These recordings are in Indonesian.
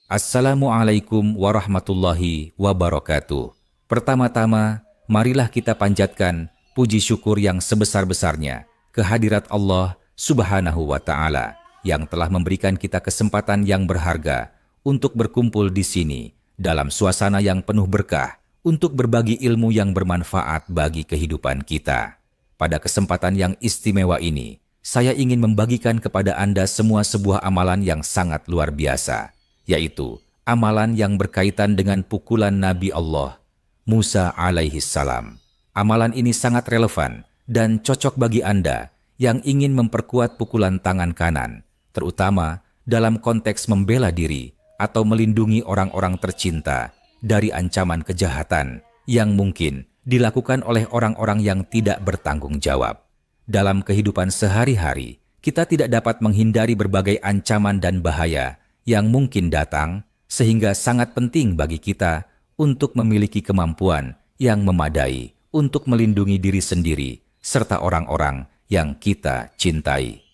Assalamualaikum warahmatullahi wabarakatuh. Pertama-tama, marilah kita panjatkan puji syukur yang sebesar-besarnya kehadirat Allah Subhanahu wa Ta'ala yang telah memberikan kita kesempatan yang berharga untuk berkumpul di sini dalam suasana yang penuh berkah untuk berbagi ilmu yang bermanfaat bagi kehidupan kita. Pada kesempatan yang istimewa ini, saya ingin membagikan kepada Anda semua sebuah amalan yang sangat luar biasa, yaitu amalan yang berkaitan dengan pukulan Nabi Allah Musa alaihi salam. Amalan ini sangat relevan dan cocok bagi Anda yang ingin memperkuat pukulan tangan kanan, terutama dalam konteks membela diri atau melindungi orang-orang tercinta dari ancaman kejahatan yang mungkin dilakukan oleh orang-orang yang tidak bertanggung jawab. Dalam kehidupan sehari-hari, kita tidak dapat menghindari berbagai ancaman dan bahaya yang mungkin datang, sehingga sangat penting bagi kita untuk memiliki kemampuan yang memadai untuk melindungi diri sendiri serta orang-orang yang kita cintai.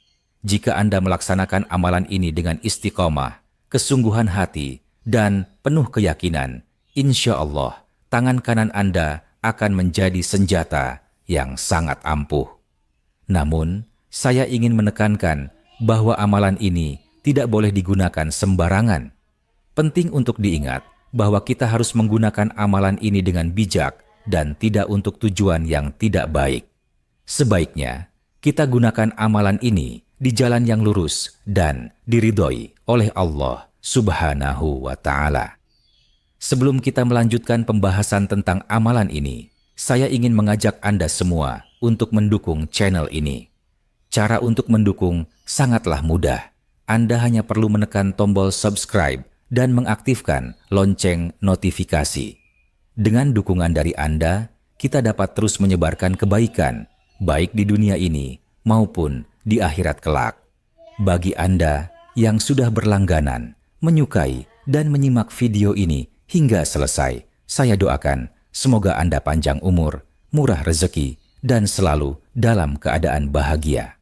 Jika Anda melaksanakan amalan ini dengan istiqomah, kesungguhan hati, dan penuh keyakinan, insya Allah tangan kanan Anda akan menjadi senjata yang sangat ampuh. Namun, saya ingin menekankan bahwa amalan ini tidak boleh digunakan sembarangan. Penting untuk diingat bahwa kita harus menggunakan amalan ini dengan bijak dan tidak untuk tujuan yang tidak baik. Sebaiknya, kita gunakan amalan ini di jalan yang lurus dan diridhoi oleh Allah Subhanahu wa Ta'ala. Sebelum kita melanjutkan pembahasan tentang amalan ini, saya ingin mengajak Anda semua untuk mendukung channel ini. Cara untuk mendukung sangatlah mudah. Anda hanya perlu menekan tombol subscribe dan mengaktifkan lonceng notifikasi. Dengan dukungan dari Anda, kita dapat terus menyebarkan kebaikan, baik di dunia ini maupun di akhirat kelak. Bagi Anda yang sudah berlangganan, menyukai, dan menyimak video ini hingga selesai, saya doakan semoga Anda panjang umur, murah rezeki, dan selalu dalam keadaan bahagia.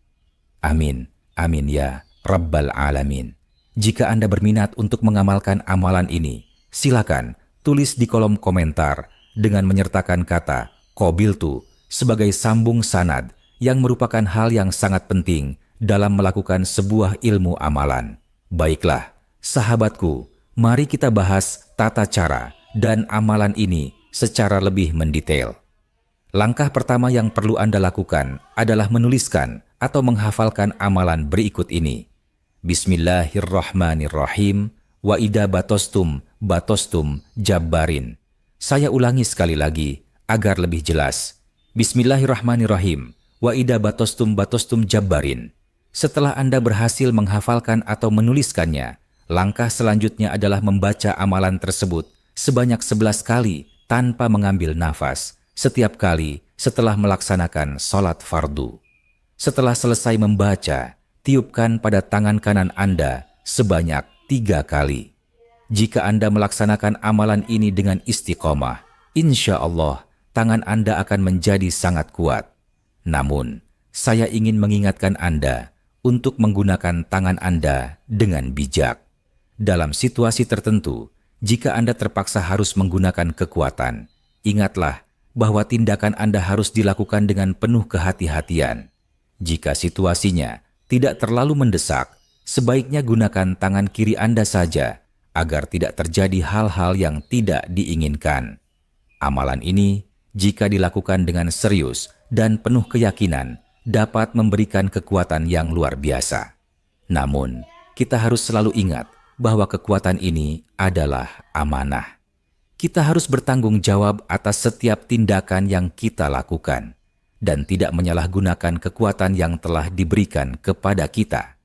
Amin. Amin ya Rabbal Alamin. Jika Anda berminat untuk mengamalkan amalan ini, silakan tulis di kolom komentar dengan menyertakan kata qabiltu sebagai sambung sanad yang merupakan hal yang sangat penting dalam melakukan sebuah ilmu amalan. Baiklah, sahabatku, mari kita bahas tata cara dan amalan ini secara lebih mendetail. Langkah pertama yang perlu Anda lakukan adalah menuliskan atau menghafalkan amalan berikut ini. Bismillahirrahmanirrahim. Wa idza batostum jabbarin. Saya ulangi sekali lagi agar lebih jelas. Bismillahirrahmanirrahim. Wa idza batostum jabbarin. Setelah Anda berhasil menghafalkan atau menuliskannya, langkah selanjutnya adalah membaca amalan tersebut sebanyak 11 kali tanpa mengambil nafas setiap kali setelah melaksanakan sholat fardu. Setelah selesai membaca, tiupkan pada tangan kanan Anda sebanyak 3 kali. Jika Anda melaksanakan amalan ini dengan istiqomah, insya Allah tangan Anda akan menjadi sangat kuat. Namun, saya ingin mengingatkan Anda untuk menggunakan tangan Anda dengan bijak. Dalam situasi tertentu, jika Anda terpaksa harus menggunakan kekuatan, ingatlah bahwa tindakan Anda harus dilakukan dengan penuh kehati-hatian. Jika situasinya tidak terlalu mendesak, sebaiknya gunakan tangan kiri Anda saja agar tidak terjadi hal-hal yang tidak diinginkan. Amalan ini, jika dilakukan dengan serius dan penuh keyakinan, dapat memberikan kekuatan yang luar biasa. Namun, kita harus selalu ingat bahwa kekuatan ini adalah amanah. Kita harus bertanggung jawab atas setiap tindakan yang kita lakukan dan tidak menyalahgunakan kekuatan yang telah diberikan kepada kita.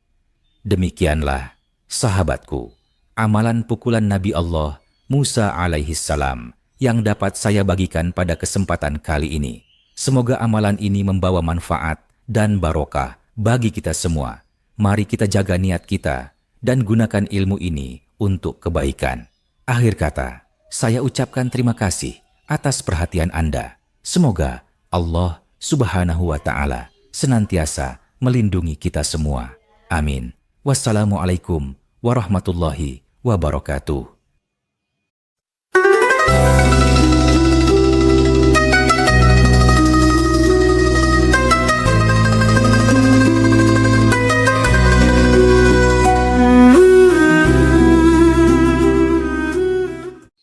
Demikianlah, sahabatku, amalan pukulan Nabi Allah Musa alaihi salam yang dapat saya bagikan pada kesempatan kali ini. Semoga amalan ini membawa manfaat dan barokah bagi kita semua. Mari kita jaga niat kita dan gunakan ilmu ini untuk kebaikan. Akhir kata, saya ucapkan terima kasih atas perhatian Anda. Semoga Allah Subhanahu wa Ta'ala senantiasa melindungi kita semua. Amin. Wassalamualaikum warahmatullahi wabarakatuh.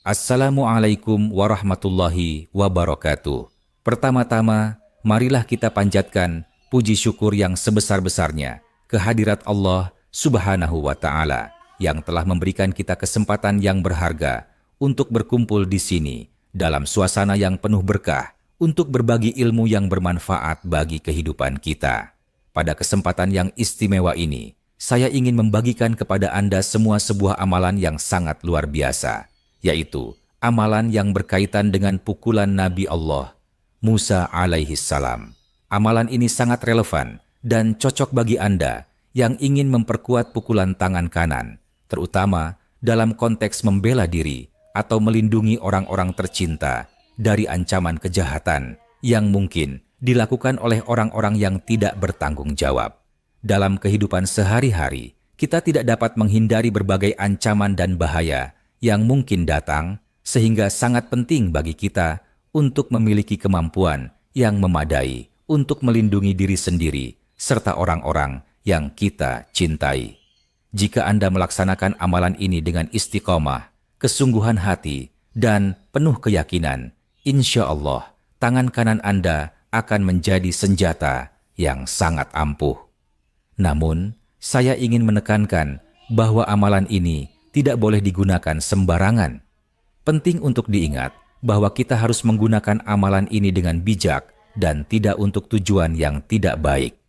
Assalamualaikum warahmatullahi wabarakatuh. Pertama-tama, marilah kita panjatkan puji syukur yang sebesar-besarnya kehadirat Allah Subhanahu wa Ta'ala yang telah memberikan kita kesempatan yang berharga untuk berkumpul di sini dalam suasana yang penuh berkah untuk berbagi ilmu yang bermanfaat bagi kehidupan kita. Pada kesempatan yang istimewa ini, saya ingin membagikan kepada Anda semua sebuah amalan yang sangat luar biasa, yaitu amalan yang berkaitan dengan pukulan Nabi Allah Musa alaihi salam. Amalan ini sangat relevan dan cocok bagi Anda yang ingin memperkuat pukulan tangan kanan, terutama dalam konteks membela diri atau melindungi orang-orang tercinta dari ancaman kejahatan yang mungkin dilakukan oleh orang-orang yang tidak bertanggung jawab. Dalam kehidupan sehari-hari, kita tidak dapat menghindari berbagai ancaman dan bahaya yang mungkin datang, sehingga sangat penting bagi kita untuk memiliki kemampuan yang memadai untuk melindungi diri sendiri serta orang-orang yang kita cintai. Jika Anda melaksanakan amalan ini dengan istiqomah, kesungguhan hati, dan penuh keyakinan, insya Allah tangan kanan Anda akan menjadi senjata yang sangat ampuh. Namun, saya ingin menekankan bahwa amalan ini tidak boleh digunakan sembarangan. Penting untuk diingat bahwa kita harus menggunakan amalan ini dengan bijak dan tidak untuk tujuan yang tidak baik.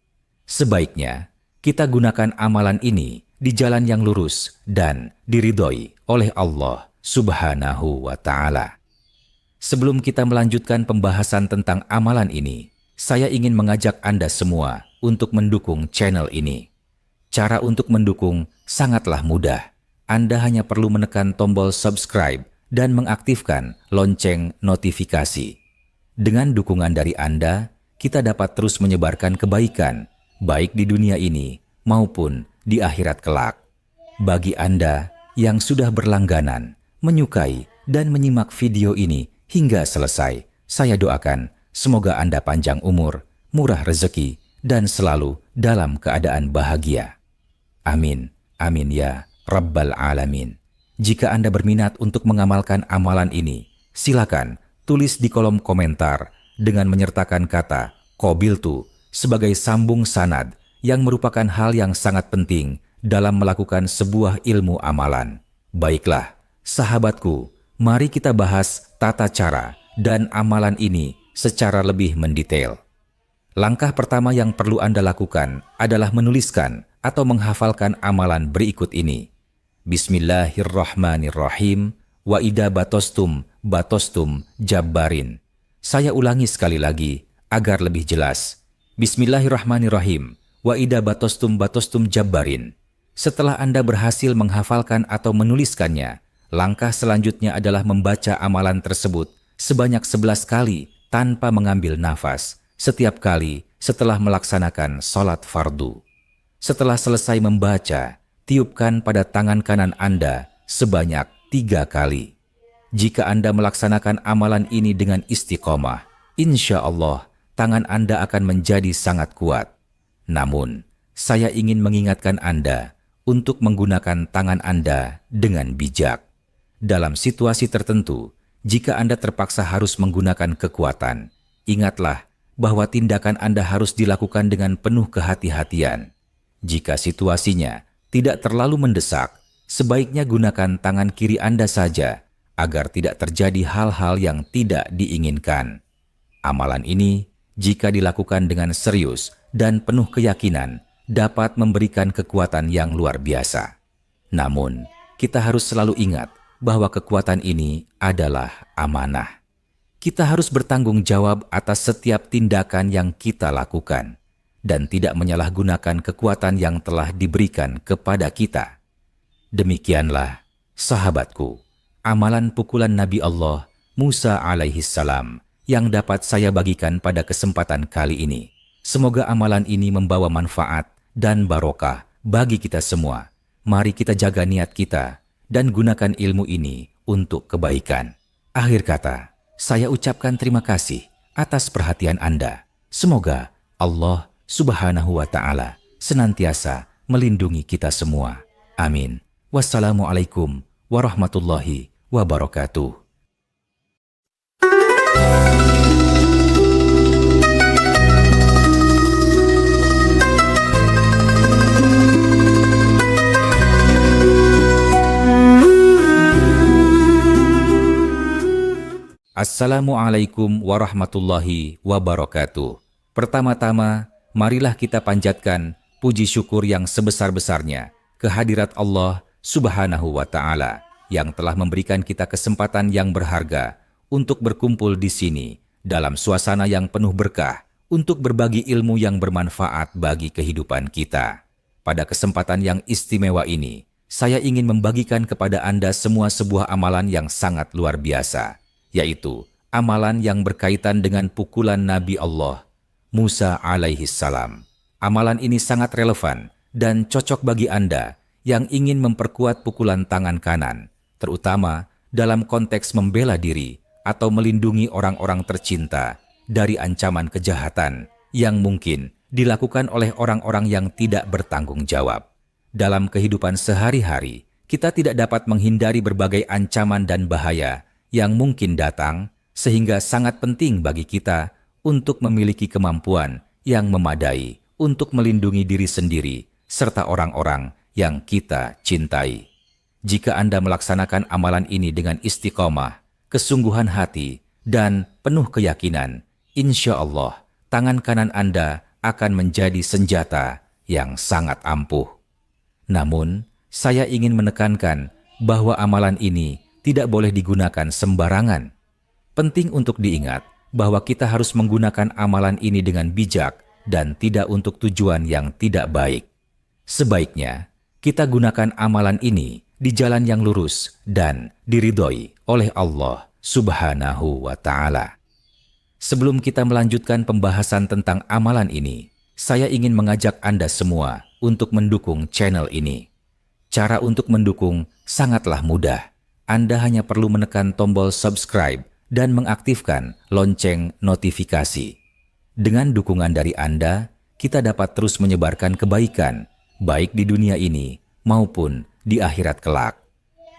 Sebaiknya, kita gunakan amalan ini di jalan yang lurus dan diridhoi oleh Allah Subhanahu wa Ta'ala. Sebelum kita melanjutkan pembahasan tentang amalan ini, saya ingin mengajak Anda semua untuk mendukung channel ini. Cara untuk mendukung sangatlah mudah. Anda hanya perlu menekan tombol subscribe dan mengaktifkan lonceng notifikasi. Dengan dukungan dari Anda, kita dapat terus menyebarkan kebaikan, baik di dunia ini maupun di akhirat kelak. Bagi Anda yang sudah berlangganan, menyukai, dan menyimak video ini hingga selesai, saya doakan semoga Anda panjang umur, murah rezeki, dan selalu dalam keadaan bahagia. Amin. Amin ya Rabbal Alamin. Jika Anda berminat untuk mengamalkan amalan ini, silakan tulis di kolom komentar dengan menyertakan kata qabiltu sebagai sambung sanad yang merupakan hal yang sangat penting dalam melakukan sebuah ilmu amalan. Baiklah, sahabatku, mari kita bahas tata cara dan amalan ini secara lebih mendetail. Langkah pertama yang perlu Anda lakukan adalah menuliskan atau menghafalkan amalan berikut ini. Bismillahirrahmanirrahim. Wa idza batostum jabbarin. Saya ulangi sekali lagi agar lebih jelas. Bismillahirrahmanirrahim. Wa idza batostum jabbarin. Setelah Anda berhasil menghafalkan atau menuliskannya, langkah selanjutnya adalah membaca amalan tersebut sebanyak 11 kali tanpa mengambil nafas setiap kali setelah melaksanakan sholat fardu. Setelah selesai membaca, tiupkan pada tangan kanan Anda sebanyak 3 kali. Jika Anda melaksanakan amalan ini dengan istiqomah, insya Allah tangan Anda akan menjadi sangat kuat. Namun, saya ingin mengingatkan Anda untuk menggunakan tangan Anda dengan bijak. Dalam situasi tertentu, jika Anda terpaksa harus menggunakan kekuatan, ingatlah bahwa tindakan Anda harus dilakukan dengan penuh kehati-hatian. Jika situasinya tidak terlalu mendesak, sebaiknya gunakan tangan kiri Anda saja agar tidak terjadi hal-hal yang tidak diinginkan. Amalan ini, jika dilakukan dengan serius dan penuh keyakinan, dapat memberikan kekuatan yang luar biasa. Namun, kita harus selalu ingat bahwa kekuatan ini adalah amanah. Kita harus bertanggung jawab atas setiap tindakan yang kita lakukan dan tidak menyalahgunakan kekuatan yang telah diberikan kepada kita. Demikianlah, sahabatku, amalan pukulan Nabi Allah Musa alaihi salam yang dapat saya bagikan pada kesempatan kali ini. Semoga amalan ini membawa manfaat dan barokah bagi kita semua. Mari kita jaga niat kita dan gunakan ilmu ini untuk kebaikan. Akhir kata, saya ucapkan terima kasih atas perhatian Anda. Semoga Allah Subhanahu wa Ta'ala senantiasa melindungi kita semua. Amin. Wassalamualaikum warahmatullahi wabarakatuh. Assalamualaikum warahmatullahi wabarakatuh. Pertama-tama, marilah kita panjatkan puji syukur yang sebesar-besarnya kehadirat Allah Subhanahu wa Ta'ala yang telah memberikan kita kesempatan yang berharga untuk berkumpul di sini dalam suasana yang penuh berkah untuk berbagi ilmu yang bermanfaat bagi kehidupan kita. Pada kesempatan yang istimewa ini, saya ingin membagikan kepada Anda semua sebuah amalan yang sangat luar biasa, yaitu amalan yang berkaitan dengan pukulan Nabi Allah Musa alaihi salam. Amalan ini sangat relevan dan cocok bagi Anda yang ingin memperkuat pukulan tangan kanan, terutama dalam konteks membela diri atau melindungi orang-orang tercinta dari ancaman kejahatan yang mungkin dilakukan oleh orang-orang yang tidak bertanggung jawab. Dalam kehidupan sehari-hari, kita tidak dapat menghindari berbagai ancaman dan bahaya yang mungkin datang, sehingga sangat penting bagi kita untuk memiliki kemampuan yang memadai untuk melindungi diri sendiri serta orang-orang yang kita cintai. Jika Anda melaksanakan amalan ini dengan istiqomah, kesungguhan hati, dan penuh keyakinan, insya Allah tangan kanan Anda akan menjadi senjata yang sangat ampuh. Namun, saya ingin menekankan bahwa amalan ini tidak boleh digunakan sembarangan. Penting untuk diingat bahwa kita harus menggunakan amalan ini dengan bijak dan tidak untuk tujuan yang tidak baik. Sebaiknya, kita gunakan amalan ini di jalan yang lurus dan diridhoi oleh Allah Subhanahu wa Ta'ala. Sebelum kita melanjutkan pembahasan tentang amalan ini, saya ingin mengajak Anda semua untuk mendukung channel ini. Cara untuk mendukung sangatlah mudah. Anda hanya perlu menekan tombol subscribe dan mengaktifkan lonceng notifikasi. Dengan dukungan dari Anda, kita dapat terus menyebarkan kebaikan, baik di dunia ini maupun di akhirat kelak.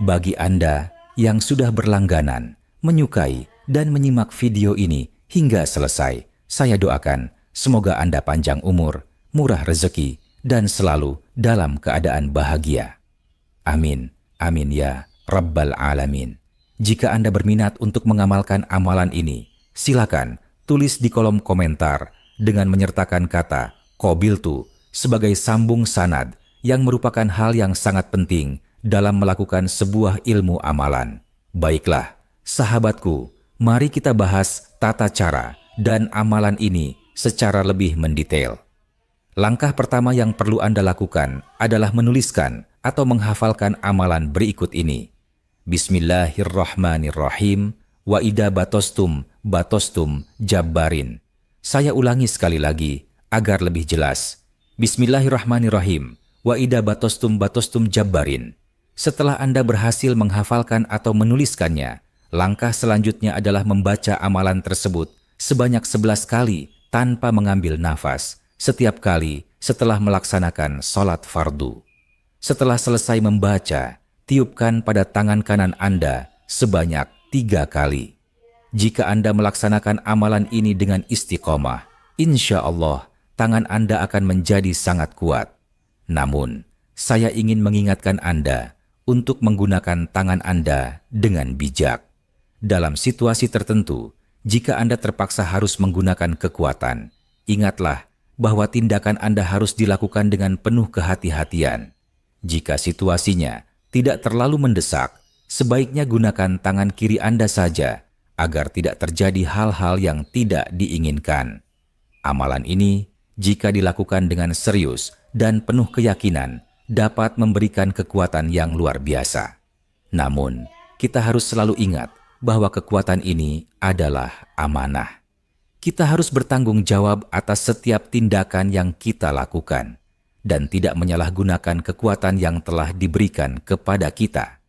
Bagi Anda yang sudah berlangganan, menyukai, dan menyimak video ini hingga selesai, saya doakan semoga Anda panjang umur, murah rezeki, dan selalu dalam keadaan bahagia. Amin. Amin ya Rabbal Alamin. Jika Anda berminat untuk mengamalkan amalan ini, silakan tulis di kolom komentar dengan menyertakan kata qabiltu sebagai sambung sanad yang merupakan hal yang sangat penting dalam melakukan sebuah ilmu amalan. Baiklah, sahabatku, mari kita bahas tata cara dan amalan ini secara lebih mendetail. Langkah pertama yang perlu Anda lakukan adalah menuliskan atau menghafalkan amalan berikut ini. Bismillahirrahmanirrahim. Wa idza batostum jabbarin. Saya ulangi sekali lagi agar lebih jelas. Bismillahirrahmanirrahim. Wa idza batostum jabbarin. Setelah Anda berhasil menghafalkan atau menuliskannya, langkah selanjutnya adalah membaca amalan tersebut sebanyak 11 kali tanpa mengambil nafas setiap kali setelah melaksanakan sholat fardu. Setelah selesai membaca, tiupkan pada tangan kanan Anda sebanyak 3 kali. Jika Anda melaksanakan amalan ini dengan istiqomah, insya Allah tangan Anda akan menjadi sangat kuat. Namun, saya ingin mengingatkan Anda untuk menggunakan tangan Anda dengan bijak. Dalam situasi tertentu, jika Anda terpaksa harus menggunakan kekuatan, ingatlah bahwa tindakan Anda harus dilakukan dengan penuh kehati-hatian. Jika situasinya tidak terlalu mendesak, sebaiknya gunakan tangan kiri Anda saja agar tidak terjadi hal-hal yang tidak diinginkan. Amalan ini, jika dilakukan dengan serius dan penuh keyakinan, dapat memberikan kekuatan yang luar biasa. Namun, kita harus selalu ingat bahwa kekuatan ini adalah amanah. Kita harus bertanggung jawab atas setiap tindakan yang kita lakukan dan tidak menyalahgunakan kekuatan yang telah diberikan kepada kita.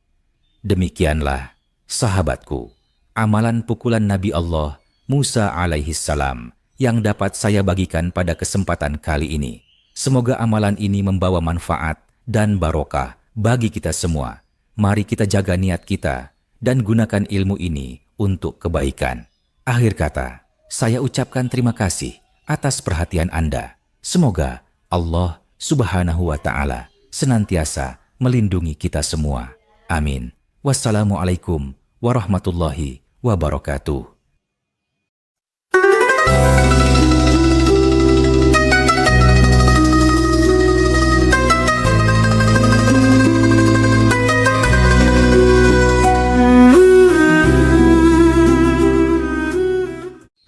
Demikianlah, sahabatku, amalan pukulan Nabi Allah Musa alaihissalam yang dapat saya bagikan pada kesempatan kali ini. Semoga amalan ini membawa manfaat dan barokah bagi kita semua. Mari kita jaga niat kita dan gunakan ilmu ini untuk kebaikan. Akhir kata, saya ucapkan terima kasih atas perhatian Anda. Semoga Allah Subhanahu wa Ta'ala senantiasa melindungi kita semua. Amin. Wassalamualaikum warahmatullahi wabarakatuh.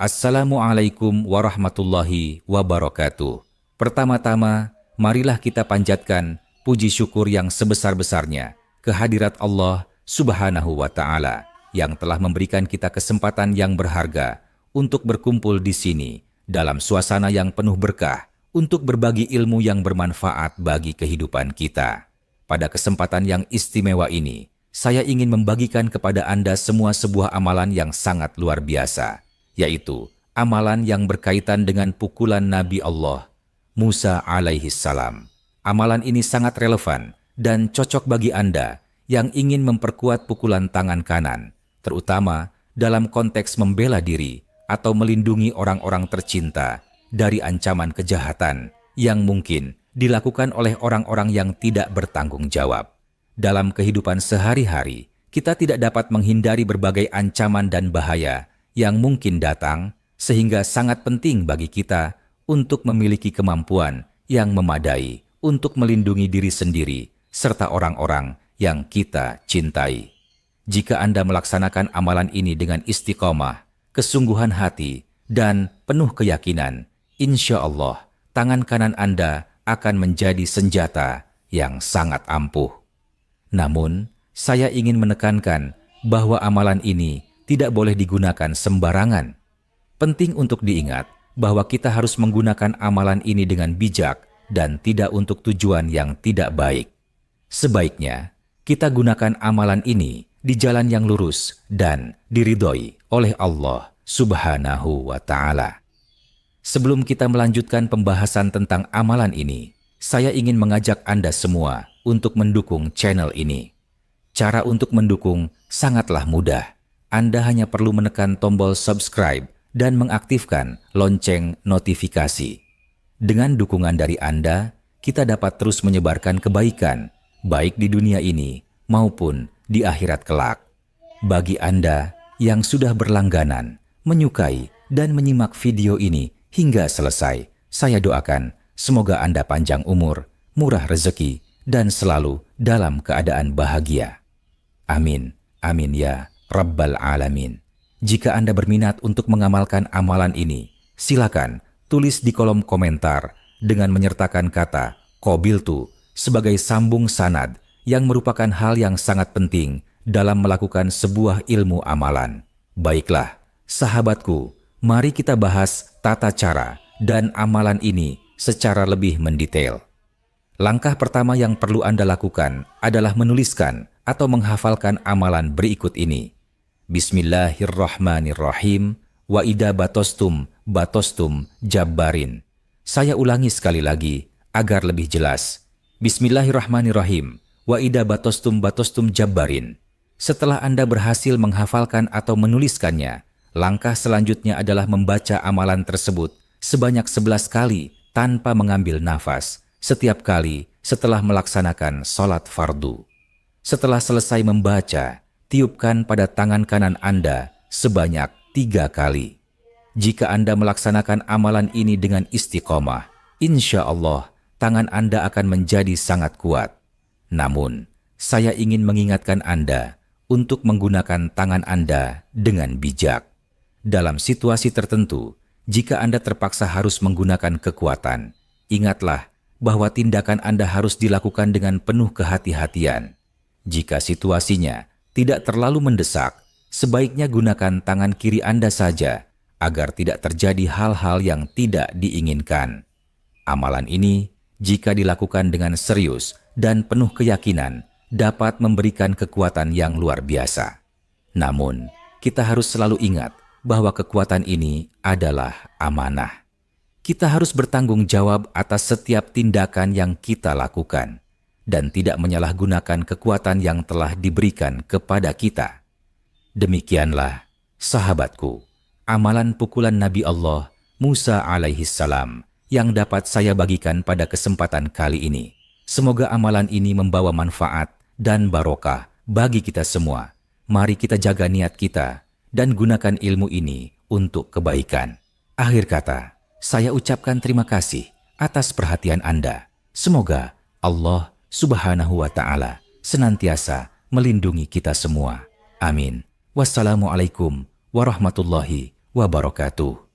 Assalamualaikum warahmatullahi wabarakatuh. Pertama-tama, marilah kita panjatkan puji syukur yang sebesar-besarnya kehadirat Allah Subhanahu wa Ta'ala yang telah memberikan kita kesempatan yang berharga untuk berkumpul di sini dalam suasana yang penuh berkah untuk berbagi ilmu yang bermanfaat bagi kehidupan kita. Pada kesempatan yang istimewa ini, saya ingin membagikan kepada Anda semua sebuah amalan yang sangat luar biasa, yaitu amalan yang berkaitan dengan pukulan Nabi Allah Musa alaihissalam. Amalan ini sangat relevan dan cocok bagi Anda yang ingin memperkuat pukulan tangan kanan, terutama dalam konteks membela diri atau melindungi orang-orang tercinta dari ancaman kejahatan yang mungkin dilakukan oleh orang-orang yang tidak bertanggung jawab. Dalam kehidupan sehari-hari, kita tidak dapat menghindari berbagai ancaman dan bahaya yang mungkin datang, sehingga sangat penting bagi kita untuk memiliki kemampuan yang memadai untuk melindungi diri sendiri serta orang-orang yang kita cintai. Jika Anda melaksanakan amalan ini dengan istiqomah, kesungguhan hati, dan penuh keyakinan, insya Allah tangan kanan Anda akan menjadi senjata yang sangat ampuh. Namun, saya ingin menekankan bahwa amalan ini tidak boleh digunakan sembarangan. Penting untuk diingat bahwa kita harus menggunakan amalan ini dengan bijak dan tidak untuk tujuan yang tidak baik. Sebaiknya, kita gunakan amalan ini di jalan yang lurus dan diridhoi oleh Allah Subhanahu wa Ta'ala. Sebelum kita melanjutkan pembahasan tentang amalan ini, saya ingin mengajak Anda semua untuk mendukung channel ini. Cara untuk mendukung sangatlah mudah. Anda hanya perlu menekan tombol subscribe dan mengaktifkan lonceng notifikasi. Dengan dukungan dari Anda, kita dapat terus menyebarkan kebaikan, baik di dunia ini maupun di akhirat kelak. Bagi Anda yang sudah berlangganan, menyukai, dan menyimak video ini hingga selesai, saya doakan semoga Anda panjang umur, murah rezeki, dan selalu dalam keadaan bahagia. Amin. Amin ya Rabbal Alamin. Jika Anda berminat untuk mengamalkan amalan ini, silakan tulis di kolom komentar dengan menyertakan kata qabiltu sebagai sambung sanad yang merupakan hal yang sangat penting dalam melakukan sebuah ilmu amalan. Baiklah, sahabatku, mari kita bahas tata cara dan amalan ini secara lebih mendetail. Langkah pertama yang perlu Anda lakukan adalah menuliskan atau menghafalkan amalan berikut ini. Bismillahirrahmanirrahim. Wa idza batostum jabbarin. Saya ulangi sekali lagi agar lebih jelas. Bismillahirrahmanirrahim. Wa idza batostum jabbarin. Setelah Anda berhasil menghafalkan atau menuliskannya, langkah selanjutnya adalah membaca amalan tersebut sebanyak 11 kali tanpa mengambil nafas setiap kali setelah melaksanakan sholat fardu. Setelah selesai membaca, tiupkan pada tangan kanan Anda sebanyak 3 kali. Jika Anda melaksanakan amalan ini dengan istiqomah, insya Allah tangan Anda akan menjadi sangat kuat. Namun, saya ingin mengingatkan Anda untuk menggunakan tangan Anda dengan bijak. Dalam situasi tertentu, jika Anda terpaksa harus menggunakan kekuatan, ingatlah bahwa tindakan Anda harus dilakukan dengan penuh kehati-hatian. Jika situasinya tidak terlalu mendesak, sebaiknya gunakan tangan kiri Anda saja agar tidak terjadi hal-hal yang tidak diinginkan. Amalan ini, jika dilakukan dengan serius dan penuh keyakinan, dapat memberikan kekuatan yang luar biasa. Namun, kita harus selalu ingat bahwa kekuatan ini adalah amanah. Kita harus bertanggung jawab atas setiap tindakan yang kita lakukan dan tidak menyalahgunakan kekuatan yang telah diberikan kepada kita. Demikianlah, sahabatku, amalan pukulan Nabi Allah Musa alaihissalam yang dapat saya bagikan pada kesempatan kali ini. Semoga amalan ini membawa manfaat dan barokah bagi kita semua. Mari kita jaga niat kita dan gunakan ilmu ini untuk kebaikan. Akhir kata, saya ucapkan terima kasih atas perhatian Anda. Semoga Allah Subhanahu wa Ta'ala senantiasa melindungi kita semua. Amin. Wassalamualaikum warahmatullahi wabarakatuh.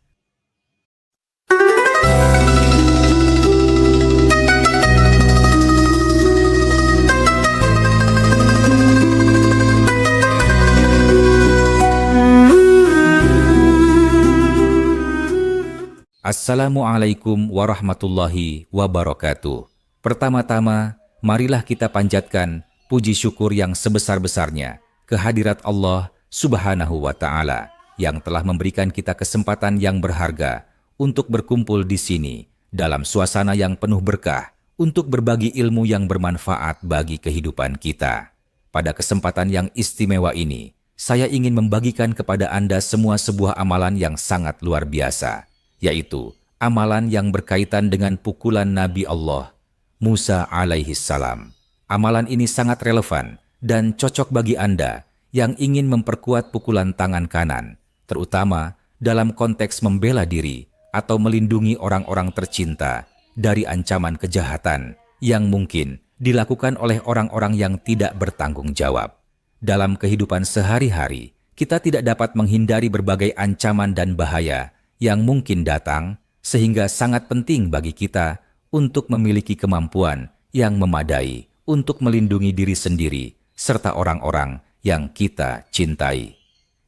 Assalamualaikum warahmatullahi wabarakatuh. Pertama-tama, marilah kita panjatkan puji syukur yang sebesar-besarnya kehadirat Allah Subhanahu wa Ta'ala yang telah memberikan kita kesempatan yang berharga untuk berkumpul di sini dalam suasana yang penuh berkah untuk berbagi ilmu yang bermanfaat bagi kehidupan kita. Pada kesempatan yang istimewa ini, saya ingin membagikan kepada Anda semua sebuah amalan yang sangat luar biasa, yaitu amalan yang berkaitan dengan pukulan Nabi Allah Musa alaihissalam. Amalan ini sangat relevan dan cocok bagi Anda yang ingin memperkuat pukulan tangan kanan, terutama dalam konteks membela diri atau melindungi orang-orang tercinta dari ancaman kejahatan yang mungkin dilakukan oleh orang-orang yang tidak bertanggung jawab. Dalam kehidupan sehari-hari, kita tidak dapat menghindari berbagai ancaman dan bahaya yang mungkin datang, sehingga sangat penting bagi kita untuk memiliki kemampuan yang memadai untuk melindungi diri sendiri serta orang-orang yang kita cintai.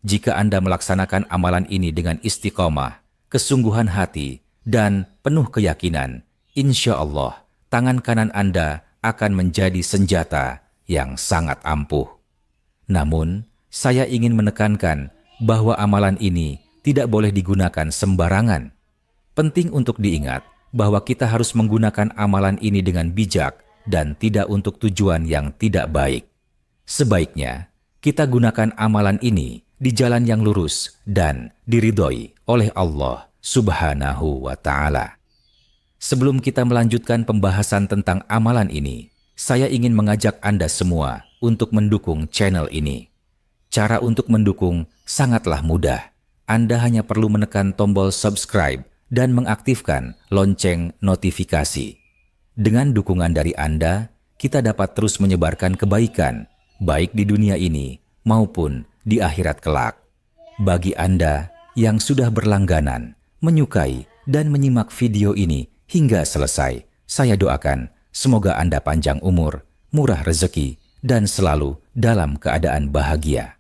Jika Anda melaksanakan amalan ini dengan istiqomah, kesungguhan hati, dan penuh keyakinan, insya Allah tangan kanan Anda akan menjadi senjata yang sangat ampuh. Namun, saya ingin menekankan bahwa amalan ini tidak boleh digunakan sembarangan. Penting untuk diingat bahwa kita harus menggunakan amalan ini dengan bijak dan tidak untuk tujuan yang tidak baik. Sebaiknya, kita gunakan amalan ini di jalan yang lurus dan diridhoi oleh Allah Subhanahu wa Ta'ala. Sebelum kita melanjutkan pembahasan tentang amalan ini, saya ingin mengajak Anda semua untuk mendukung channel ini. Cara untuk mendukung sangatlah mudah. Anda hanya perlu menekan tombol subscribe dan mengaktifkan lonceng notifikasi. Dengan dukungan dari Anda, kita dapat terus menyebarkan kebaikan, baik di dunia ini maupun di akhirat kelak. Bagi Anda yang sudah berlangganan, menyukai, dan menyimak video ini hingga selesai, saya doakan semoga Anda panjang umur, murah rezeki, dan selalu dalam keadaan bahagia.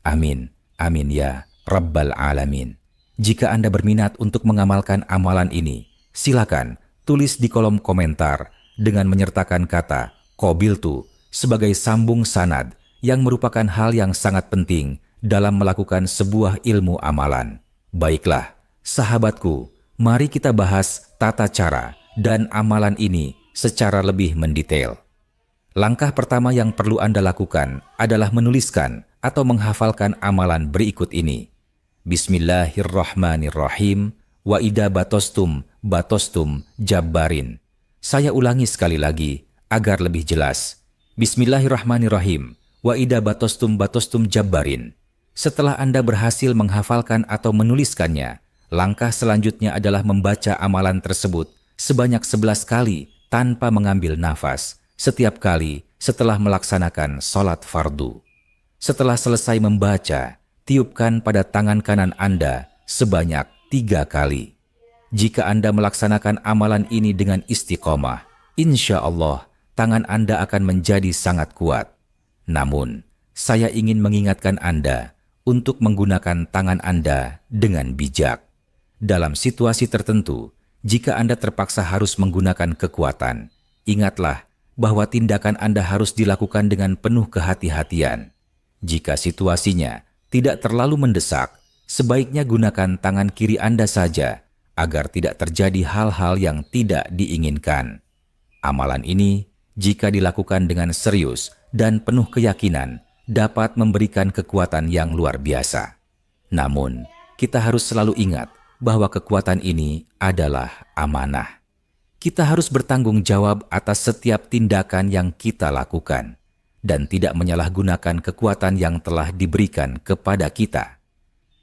Amin. Amin ya Rabbal Alamin. Jika Anda berminat untuk mengamalkan amalan ini, silakan tulis di kolom komentar dengan menyertakan kata qabiltu sebagai sambung sanad yang merupakan hal yang sangat penting dalam melakukan sebuah ilmu amalan. Baiklah, sahabatku, mari kita bahas tata cara dan amalan ini secara lebih mendetail. Langkah pertama yang perlu Anda lakukan adalah menuliskan atau menghafalkan amalan berikut ini. Bismillahirrahmanirrahim. Wa idza batostum jabbarin. Saya ulangi sekali lagi agar lebih jelas. Bismillahirrahmanirrahim. Wa idza batostum jabbarin. Setelah Anda berhasil menghafalkan atau menuliskannya, langkah selanjutnya adalah membaca amalan tersebut sebanyak 11 kali tanpa mengambil nafas, setiap kali setelah melaksanakan sholat fardu. Setelah selesai membaca, tiupkan pada tangan kanan Anda sebanyak 3 kali. Jika Anda melaksanakan amalan ini dengan istiqomah, insya Allah tangan Anda akan menjadi sangat kuat. Namun, saya ingin mengingatkan Anda untuk menggunakan tangan Anda dengan bijak. Dalam situasi tertentu, jika Anda terpaksa harus menggunakan kekuatan, ingatlah bahwa tindakan Anda harus dilakukan dengan penuh kehati-hatian. Jika situasinya tidak terlalu mendesak, sebaiknya gunakan tangan kiri Anda saja agar tidak terjadi hal-hal yang tidak diinginkan. Amalan ini, jika dilakukan dengan serius dan penuh keyakinan, dapat memberikan kekuatan yang luar biasa. Namun, kita harus selalu ingat bahwa kekuatan ini adalah amanah. Kita harus bertanggung jawab atas setiap tindakan yang kita lakukan dan tidak menyalahgunakan kekuatan yang telah diberikan kepada kita.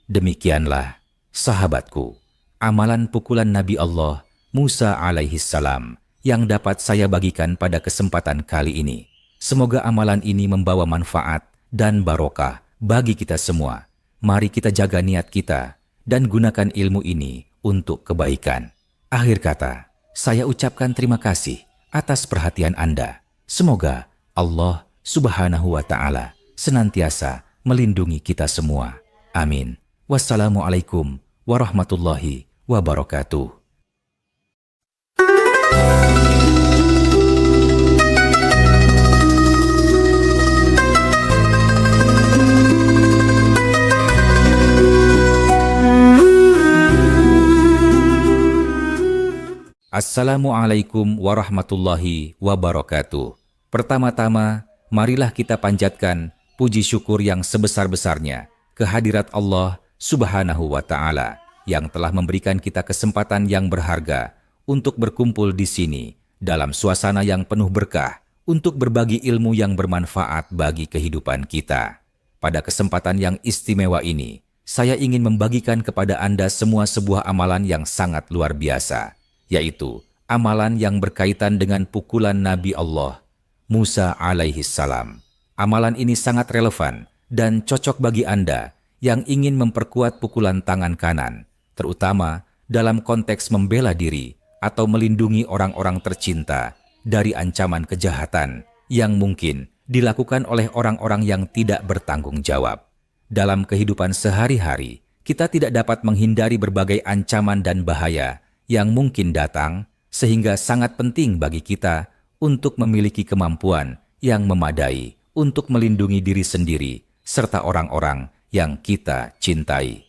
Demikianlah, sahabatku, amalan pukulan Nabi Allah Musa alaihissalam yang dapat saya bagikan pada kesempatan kali ini. Semoga amalan ini membawa manfaat dan barokah bagi kita semua. Mari kita jaga niat kita dan gunakan ilmu ini untuk kebaikan. Akhir kata, saya ucapkan terima kasih atas perhatian Anda. Semoga Allah Subhanahu wa Ta'ala senantiasa melindungi kita semua. Amin. Wassalamualaikum warahmatullahi wabarakatuh. Assalamualaikum warahmatullahi wabarakatuh. Pertama-tama, marilah kita panjatkan puji syukur yang sebesar-besarnya kehadirat Allah Subhanahu wa Ta'ala yang telah memberikan kita kesempatan yang berharga untuk berkumpul di sini dalam suasana yang penuh berkah untuk berbagi ilmu yang bermanfaat bagi kehidupan kita. Pada kesempatan yang istimewa ini, saya ingin membagikan kepada Anda semua sebuah amalan yang sangat luar biasa, yaitu amalan yang berkaitan dengan pukulan Nabi Allah Musa alaihissalam. Amalan ini sangat relevan dan cocok bagi Anda yang ingin memperkuat pukulan tangan kanan, terutama dalam konteks membela diri atau melindungi orang-orang tercinta dari ancaman kejahatan yang mungkin dilakukan oleh orang-orang yang tidak bertanggung jawab. Dalam kehidupan sehari-hari, kita tidak dapat menghindari berbagai ancaman dan bahaya yang mungkin datang, sehingga sangat penting bagi kita untuk memiliki kemampuan yang memadai untuk melindungi diri sendiri serta orang-orang yang kita cintai.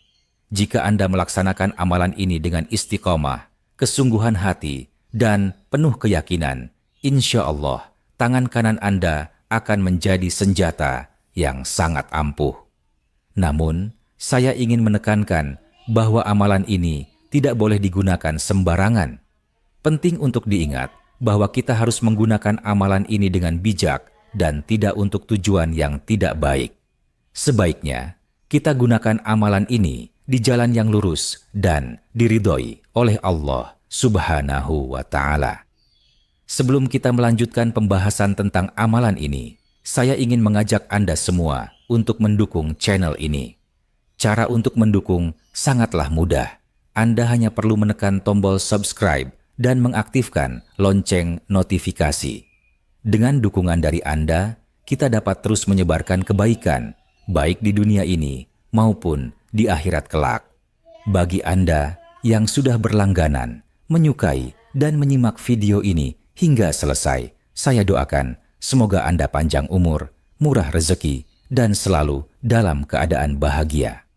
Jika Anda melaksanakan amalan ini dengan istiqomah, kesungguhan hati, dan penuh keyakinan, insya Allah tangan kanan Anda akan menjadi senjata yang sangat ampuh. Namun, saya ingin menekankan bahwa amalan ini tidak boleh digunakan sembarangan. Penting untuk diingat bahwa kita harus menggunakan amalan ini dengan bijak dan tidak untuk tujuan yang tidak baik. Sebaiknya, kita gunakan amalan ini di jalan yang lurus dan diridhoi oleh Allah Subhanahu wa Ta'ala. Sebelum kita melanjutkan pembahasan tentang amalan ini, saya ingin mengajak Anda semua untuk mendukung channel ini. Cara untuk mendukung sangatlah mudah. Anda hanya perlu menekan tombol subscribe dan mengaktifkan lonceng notifikasi. Dengan dukungan dari Anda, kita dapat terus menyebarkan kebaikan, baik di dunia ini maupun di akhirat kelak. Bagi Anda yang sudah berlangganan, menyukai, dan menyimak video ini hingga selesai, saya doakan semoga Anda panjang umur, murah rezeki, dan selalu dalam keadaan bahagia.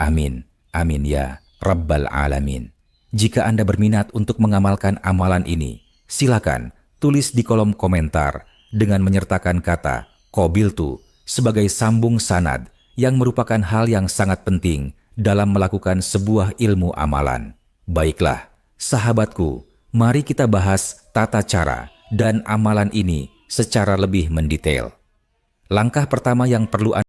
Amin. Amin ya Rabbal Alamin. Jika Anda berminat untuk mengamalkan amalan ini, silakan tulis di kolom komentar dengan menyertakan kata qabiltu sebagai sambung sanad yang merupakan hal yang sangat penting dalam melakukan sebuah ilmu amalan. Baiklah, sahabatku, mari kita bahas tata cara dan amalan ini secara lebih mendetail. Langkah pertama yang perlu